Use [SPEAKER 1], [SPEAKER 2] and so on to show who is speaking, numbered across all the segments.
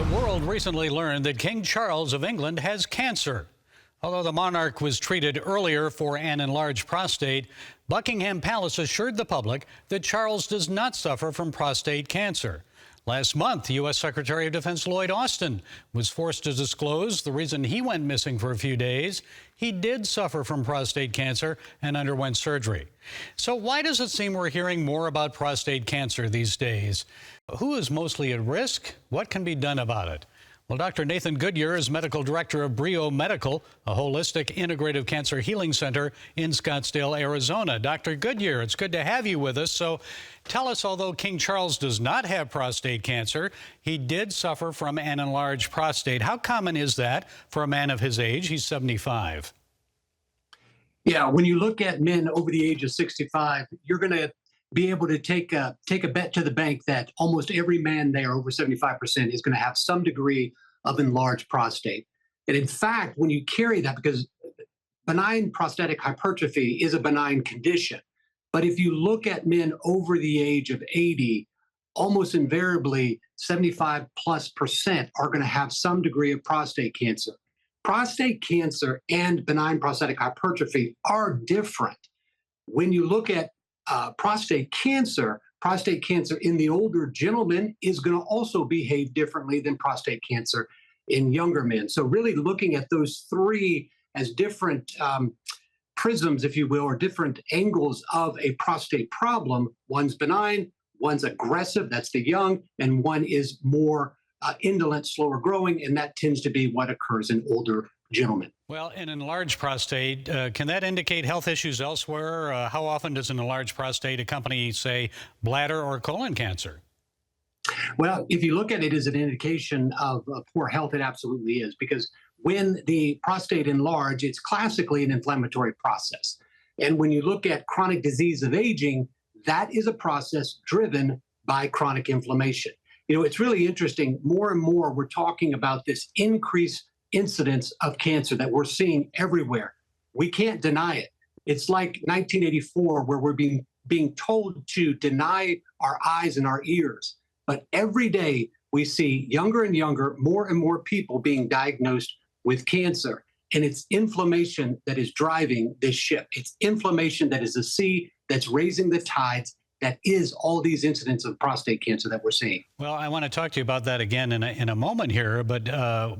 [SPEAKER 1] The world recently learned that King Charles of England has cancer. Although the monarch was treated earlier for an enlarged prostate, Buckingham Palace assured the public that Charles does not suffer from prostate cancer. Last month, U.S. Secretary of Defense Lloyd Austin was forced to disclose the reason he went missing for a few days. He did suffer from prostate cancer and underwent surgery. So why does it seem we're hearing more about prostate cancer these days? Who is mostly at risk? What can be done about it? Well, Dr. Nathan Goodyear is medical director of Brio Medical, a holistic integrative cancer healing center in Scottsdale, Arizona. Dr. Goodyear, it's good to have you with us. So tell us, although King Charles does not have prostate cancer, he did suffer from an enlarged prostate. How common is that for a man of his age? He's 75.
[SPEAKER 2] Yeah, when you look at men over the age of 65, you're going to be able to take a bet to the bank that almost every man there over 75% is going to have some degree of enlarged prostate. And in fact, when you carry that, because benign prostatic hypertrophy is a benign condition, but if you look at men over the age of 80, almost invariably 75+% are going to have some degree of prostate cancer. Prostate cancer and benign prostatic hypertrophy are different. When you look at prostate cancer in the older gentleman is going to also behave differently than prostate cancer in younger men. So really looking at those three as different prisms, if you will, or different angles of a prostate problem. One's benign, one's aggressive, that's the young, and one is more indolent, slower growing, and that tends to be what occurs in older gentlemen.
[SPEAKER 1] Well, an enlarged prostate, can that indicate health issues elsewhere? How often does an enlarged prostate accompany, say, bladder or colon cancer?
[SPEAKER 2] Well, if you look at it as an indication of poor health, it absolutely is, because when the prostate enlarges, it's classically an inflammatory process. And when you look at chronic disease of aging, that is a process driven by chronic inflammation. You know, it's really interesting. More and more, we're talking about this increased incidence of cancer that we're seeing everywhere. We can't deny it. It's like 1984, where we're being told to deny our eyes and our ears. But every day we see younger and younger, more and more people being diagnosed with cancer. And it's inflammation that is driving this ship. It's inflammation that is the sea that's raising the tides. That is all these incidents of prostate cancer that we're seeing.
[SPEAKER 1] Well, I want to talk to you about that again in a moment here, but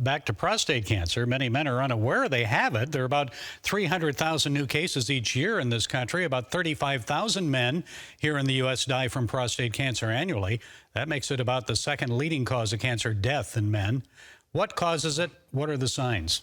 [SPEAKER 1] back to prostate cancer. Many men are unaware they have it. There are about 300,000 new cases each year in this country. About 35,000 men here in the U.S. die from prostate cancer annually. That makes it about the second leading cause of cancer death in men. What causes it? What are the signs?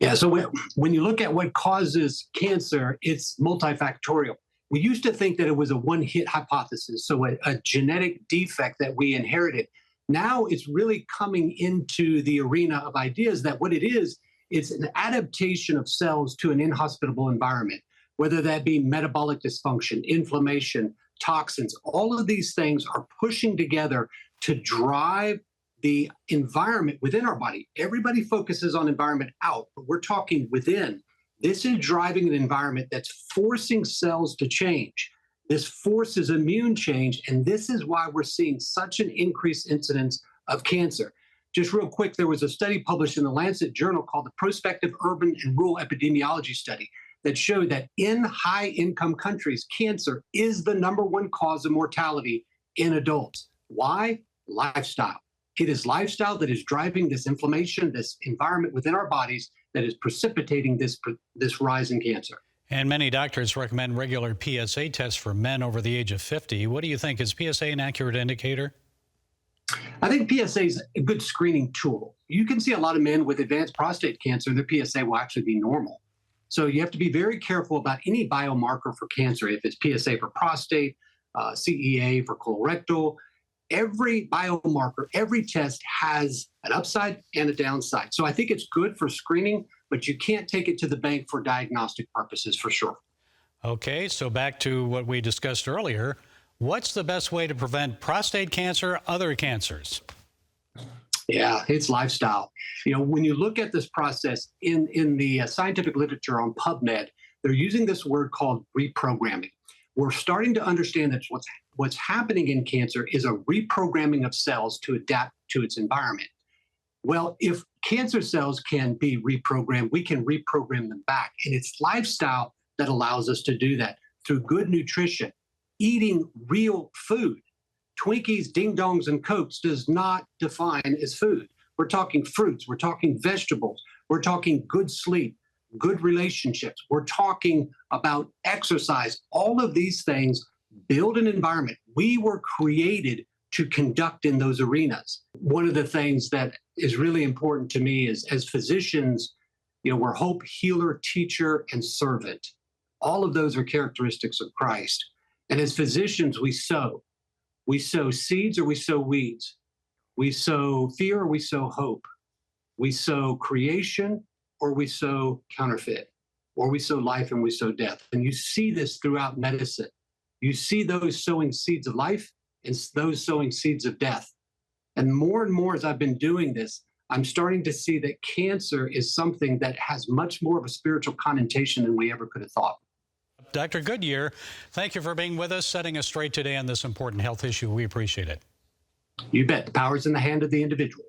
[SPEAKER 2] Yeah, so when you look at what causes cancer, it's multifactorial. We used to think that it was a one-hit hypothesis, so a genetic defect that we inherited. Now it's really coming into the arena of ideas that what it is, it's an adaptation of cells to an inhospitable environment, whether that be metabolic dysfunction, inflammation, toxins. All of these things are pushing together to drive the environment within our body. Everybody focuses on environment out, but we're talking within. This is driving an environment that's forcing cells to change. This forces immune change, and this is why we're seeing such an increased incidence of cancer. Just real quick, there was a study published in the Lancet Journal called the Prospective Urban and Rural Epidemiology Study that showed that in high-income countries, cancer is the #1 cause of mortality in adults. Why? Lifestyle. It is lifestyle that is driving this inflammation, this environment within our bodies, that is precipitating this rise in cancer.
[SPEAKER 1] And many doctors recommend regular PSA tests for men over the age of 50. What do you think? Is PSA an accurate indicator?
[SPEAKER 2] I think PSA is a good screening tool. You can see a lot of men with advanced prostate cancer, their PSA will actually be normal. So you have to be very careful about any biomarker for cancer, if it's PSA for prostate, CEA for colorectal. Every biomarker, every test has an upside and a downside. So I think it's good for screening, but you can't take it to the bank for diagnostic purposes for sure.
[SPEAKER 1] Okay, so back to what we discussed earlier. What's the best way to prevent prostate cancer, other cancers?
[SPEAKER 2] Yeah, it's lifestyle. You know, when you look at this process in the scientific literature on PubMed, they're using this word called reprogramming. We're starting to understand that what's happening in cancer is a reprogramming of cells to adapt to its environment. Well, if cancer cells can be reprogrammed, we can reprogram them back. And it's lifestyle that allows us to do that through good nutrition, eating real food. Twinkies, ding dongs, and Cokes does not define as food. We're talking fruits, we're talking vegetables, we're talking good sleep, good relationships, we're talking about exercise. All of these things build an environment. We were created to conduct in those arenas. One of the things that is really important to me is, as physicians, we're hope, healer, teacher, and servant. All of those are characteristics of Christ. And as physicians, we sow. We sow seeds or we sow weeds. We sow fear or we sow hope. We sow creation or we sow counterfeit. Or we sow life and we sow death. And you see this throughout medicine. You see those sowing seeds of life and those sowing seeds of death. And more as I've been doing this, I'm starting to see that cancer is something that has much more of a spiritual connotation than we ever could have thought.
[SPEAKER 1] Dr. Goodyear, thank you for being with us, setting us straight today on this important health issue. We appreciate it.
[SPEAKER 2] You bet. The power's in the hand of the individual.